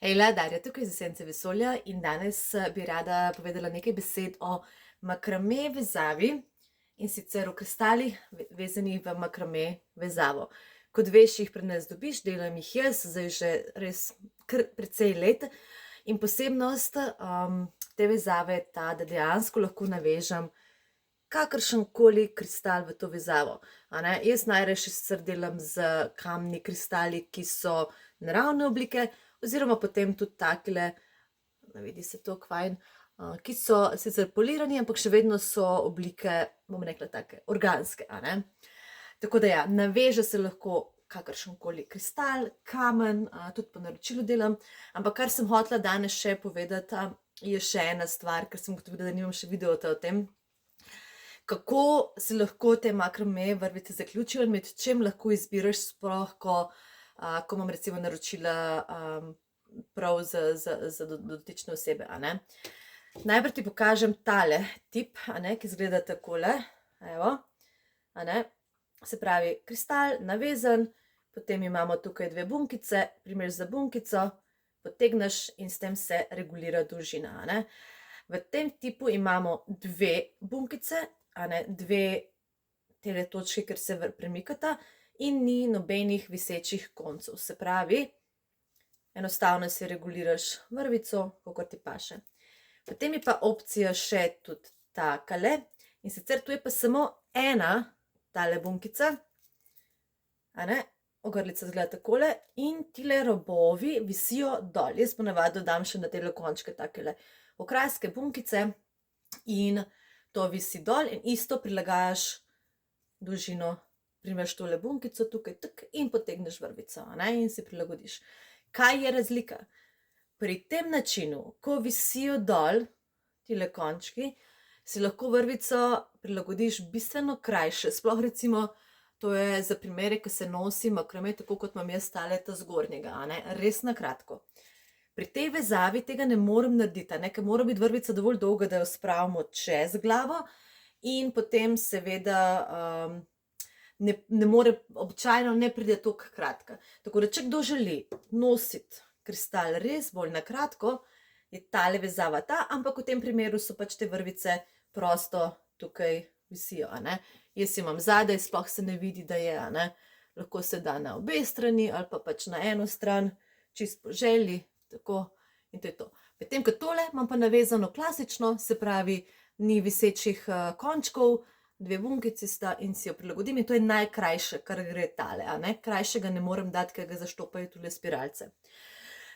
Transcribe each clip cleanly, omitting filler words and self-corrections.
Hejla, Darja, tukaj iz Esence vesolja in danes bi rada povedala nekaj besed o makrame vezavi in sicer o kristalih vezanih v makrame vezavo. Kot veš, jih pri nas dobiš, delam jih jaz, zdaj že res kar precej let in posebnost te vezave je ta, da dejansko lahko navežem kakršenkoli kristal v to vezavo. Jaz najrajši sicer delam z kamni kristali, ki so naravne oblike, oziroma potem tudi takele, vidi se to kvajn, ki so sicer polirani, ampak še vedno so oblike, bom rekla, take organske. Tako da ja, naveže se lahko kakršenkoli kristal, kamen, tudi po naročilu delam, ampak kar sem hotela danes še povedati, je še ena stvar, ker sem ugotovila, da nimam še videota o tem, kako se lahko te makrame vrvice zaključijo in med čem lahko izbiraš sploh, ko imam recimo naročila prav za dotične osebe. Najprej ti pokažem tale tip, ki izgleda takole. Evo, se pravi, kristal navezan, potem imamo tukaj dve bunkice, primeš za bunkico, potegneš in s tem se regulira dolžina. V tem tipu imamo dve bunkice, dve tele točke, ker se premikata in ni nobenih visečih koncev. Se pravi, enostavno si reguliraš vrvico, kakor ti paše. Potem je pa opcija še tudi takale in sicer tu je pa samo ena tale bunkica, ogrlica izgleda takole in tile robovi visijo dol. Jaz ponavadi dodam še na tele končke takele okraske bunkice in to visi dol in isto prilagajaš dolžino, primeš tole bunkico tukaj in potegneš vrvico in si prilagodiš. Kaj je razlika? Pri tem načinu, ko visijo dol tile končki, si lahko vrvico prilagodiš bistveno krajše. Sploh recimo, to je za primere, ko se nosi makrame, tako kot imam jaz tale ta zgornjega, res na kratko. Pri tej vezavi tega ne morem narediti, ker mora biti vrvica dovolj dolga, da jo spravimo čez glavo in potem seveda ne more, običajno ne pride toliko kratka. Tako da, če kdo želi nositi kristal res bolj na kratko, je tale vezava ta, ampak v tem primeru so pač te vrvice prosto tukaj visijo. Jaz imam zadaj, sploh se ne vidi, da je, lahko se da na obe strani ali pa pač na eno stran, čist po želji. Tako, in to je to. Medtem ko tole imam pa navezano klasično, se pravi, ni visečih končkov, dve bunkici sta in si jo prilagodim in to je najkrajše, kar gre tale. Krajšega ne morem dati, ker ga zaštopajo tule spiralce.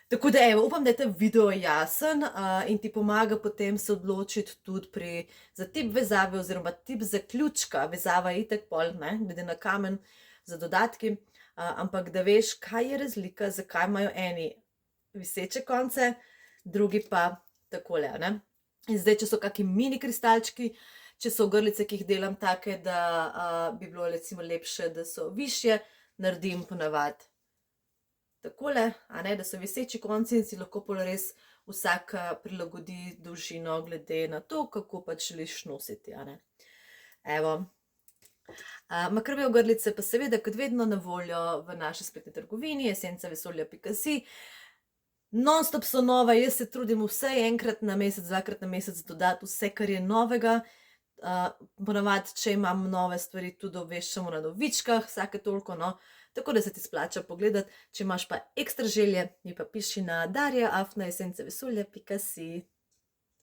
Tako da evo, upam, da je ta video jasen in ti pomaga potem se odločiti tudi za tip vezave oziroma tip zaključka. Vezava je itak pol, glede na kamen za dodatki, ampak da veš, kaj je razlika, zakaj imajo eni viseče konce, drugi pa takole. In zdaj, če so kaki mini kristalčki, če so ogrlice, ki jih delam take, da bi bilo recimo lepše, da so višje, naredim ponavadi takole, da so viseči konci in si lahko pol res vsak prilagodi dolžino glede na to, kako pač želiš nositi. Evo. Makrame ogrlice pa seveda kot vedno na voljo v naši spletni trgovini esencavesolja.si. Non-stop so nova, jaz se trudim vsaj enkrat na mesec, dvakrat na mesec dodati vse, kar je novega. Ponavadi, če imam nove stvari, tudi obveščamo na novičkah, vsake toliko, tako da se ti splača pogledati. Če imaš pa ekstra želje, mi pa piši na darja@esencavesolja.si.